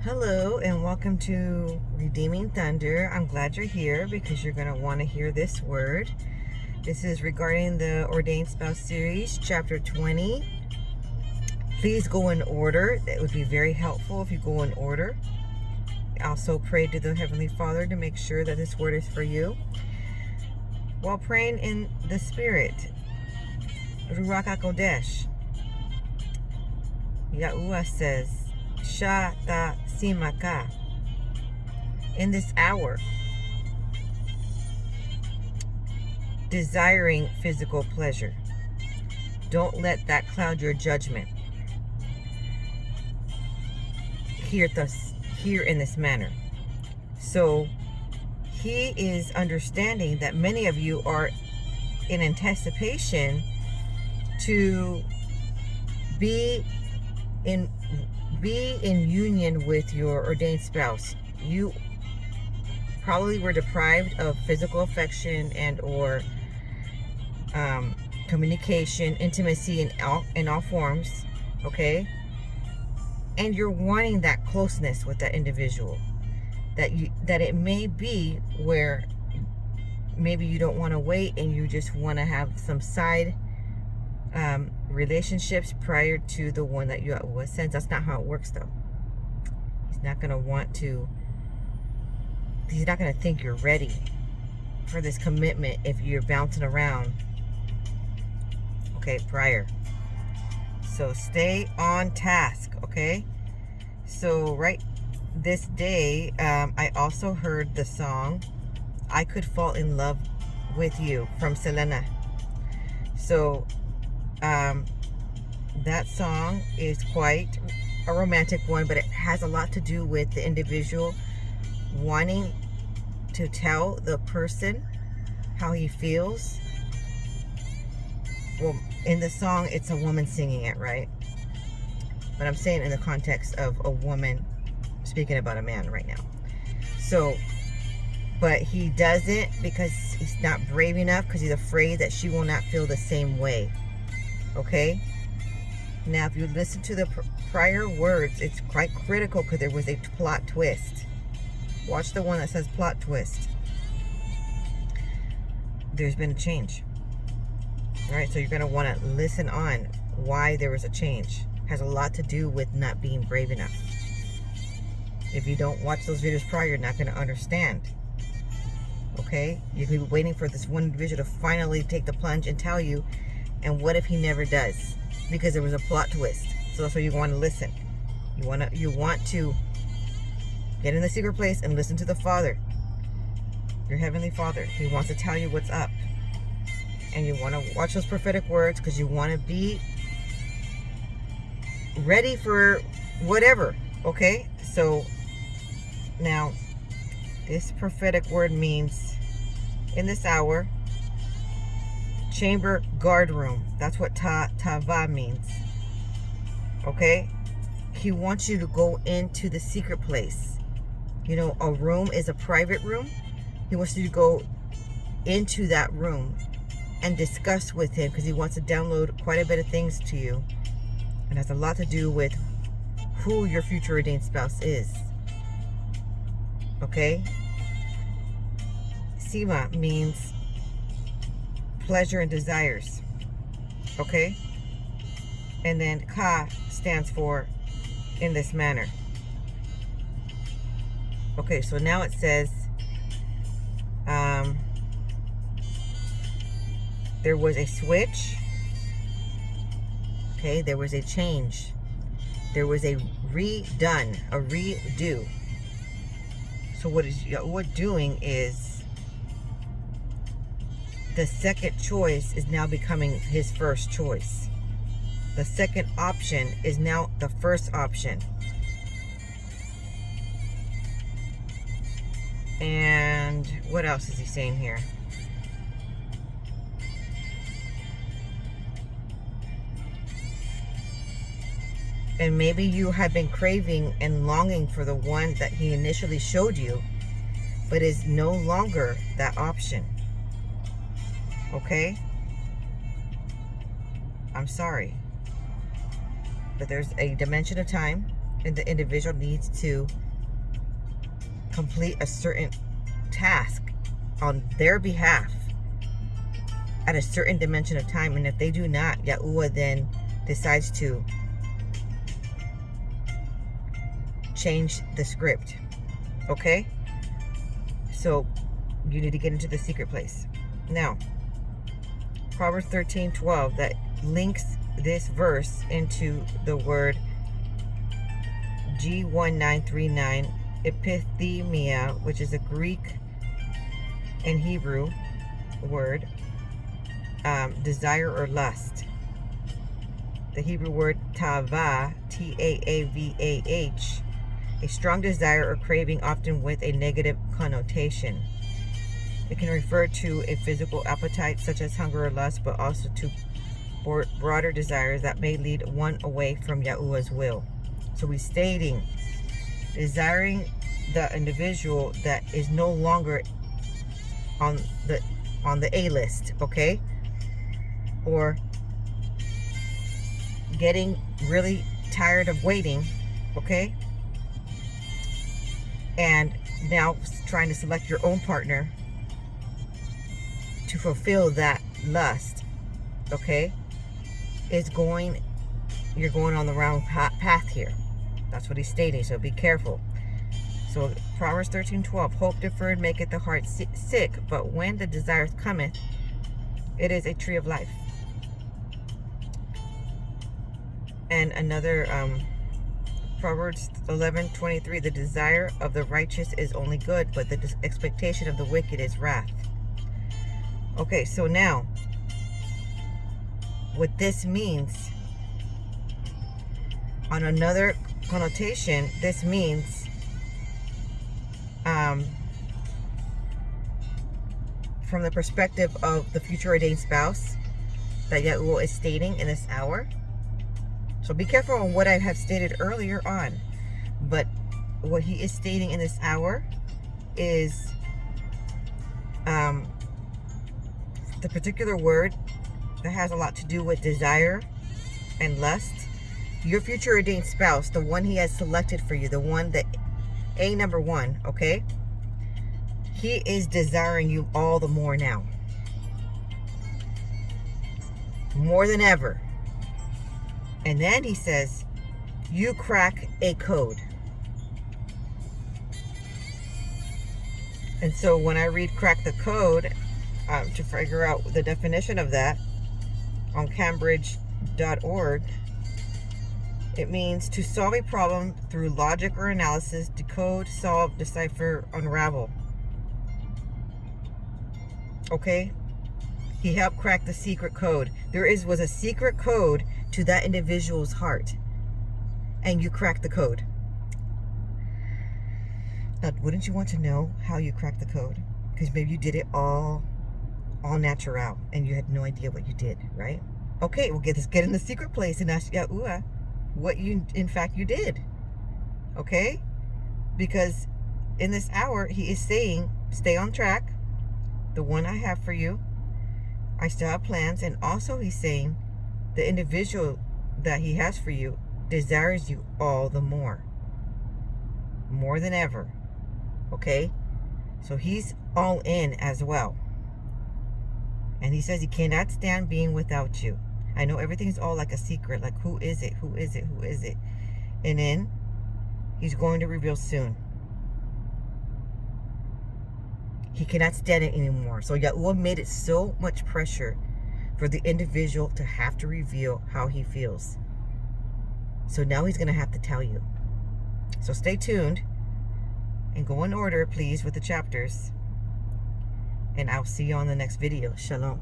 Hello and welcome to Redeeming Thunder. I'm glad you're here because you're going to want to hear this word. This is regarding the Ordained Spouse series, chapter 20. Please go in order. That would be very helpful if you go in order. Also pray to the Heavenly Father to make sure that this word is for you. While praying in the Spirit, Ruach HaKodesh, Yahuwah says, Shata simaka. In this hour, desiring physical pleasure. Don't let that cloud your judgment. Hear in this manner. So he is understanding that many of you are in anticipation to be in union with your ordained spouse. You probably were deprived of physical affection and or communication, intimacy in all forms, okay? And you're wanting that closeness with that individual. That it may be where maybe you don't want to wait and you just want to have some side relationships prior to the one that you was sent. That's not how it works, though. He's not going to think you're ready for this commitment if you're bouncing around, okay, prior. So stay on task, okay? So right this day, I also heard the song I Could Fall in Love with You from Selena. So that song is quite a romantic one, but it has a lot to do with the individual wanting to tell the person how he feels. Well, in the song, it's a woman singing it, right? But I'm saying in the context of a woman speaking about a man right now. So, but he doesn't because he's not brave enough, because he's afraid that she will not feel the same way. Okay? Now, if you listen to the prior words, it's quite critical because there was a plot twist. Watch the one that says plot twist. There's been a change. All right, so you're going to want to listen on why there was a change. It has a lot to do with not being brave enough. If you don't watch those videos prior, you're not going to understand. Okay? You could be waiting for this one individual to finally take the plunge and tell you, and what if he never does? Because there was a plot twist. So that's why you want to listen. You want to get in the secret place and listen to the Father, your Heavenly Father. He wants to tell you what's up. And you want to watch those prophetic words because you want to be ready for whatever. Okay? So now, this prophetic word means in this hour, chamber, guardroom. That's what taavah means. Okay? He wants you to go into the secret place. You know, a room is a private room. He wants you to go into that room and discuss with him because he wants to download quite a bit of things to you. And has a lot to do with who your future ordained spouse is. Okay? Sima means pleasure and desires. Okay? And then ka stands for in this manner. Okay, so now it says there was a switch. Okay, there was a change. There was a redo. So what we're doing is the second choice is now becoming his first choice. The second option is now the first option. And what else is he saying here? And maybe you have been craving and longing for the one that he initially showed you, but is no longer that option. Okay? I'm sorry. But there's a dimension of time and the individual needs to complete a certain task on their behalf at a certain dimension of time. And if they do not, Yahuwah then decides to change the script. Okay? So you need to get into the secret place. Now, Proverbs 13:12, that links this verse into the word G1939, epithemia, which is a Greek and Hebrew word, desire or lust. The Hebrew word taavah, Taavah, a strong desire or craving, often with a negative connotation. It can refer to a physical appetite such as hunger or lust, but also to broader desires that may lead one away from Yahuwah's will. So he's stating, desiring the individual that is no longer on the A list, okay? Or getting really tired of waiting, okay? And now trying to select your own partner to fulfill that lust, okay? You're going on the wrong path here. That's what he's stating, so be careful. So Proverbs 13:12, hope deferred maketh the heart sick, but when the desire cometh, it is a tree of life. And another Proverbs 11:23, the desire of the righteous is only good, but the expectation of the wicked is wrath. Okay, so now what this means, on another connotation, this means from the perspective of the future ordained spouse that Yahuwah is stating in this hour. So be careful on what I have stated earlier on. But what he is stating in this hour is the particular word that has a lot to do with desire and lust. Your future ordained spouse, the one he has selected for you, the one that number one, okay? He is desiring you all the more now. More than ever. And then he says, you crack a code. And so when I read crack the code, to figure out the definition of that on Cambridge.org, it means to solve a problem through logic or analysis, decode, solve, decipher, unravel. Okay? He helped crack the secret code. There was a secret code to that individual's heart. And you cracked the code. Now, wouldn't you want to know how you cracked the code? Because maybe you did it all natural, and you had no idea what you did, right? Okay, well, let's get in the secret place and ask Yahuwah what in fact you did. Okay? Because in this hour, he is saying, stay on track. The one I have for you, I still have plans. And also he's saying, the individual that he has for you desires you all the more. More than ever. Okay? So he's all in as well. And he says he cannot stand being without you. I know everything's all like a secret. Like, who is it? Who is it? Who is it? And then he's going to reveal soon. He cannot stand it anymore. So Yahuwah made it so much pressure for the individual to have to reveal how he feels. So now he's going to have to tell you. So stay tuned and go in order, please, with the chapters. And I'll see you on the next video. Shalom.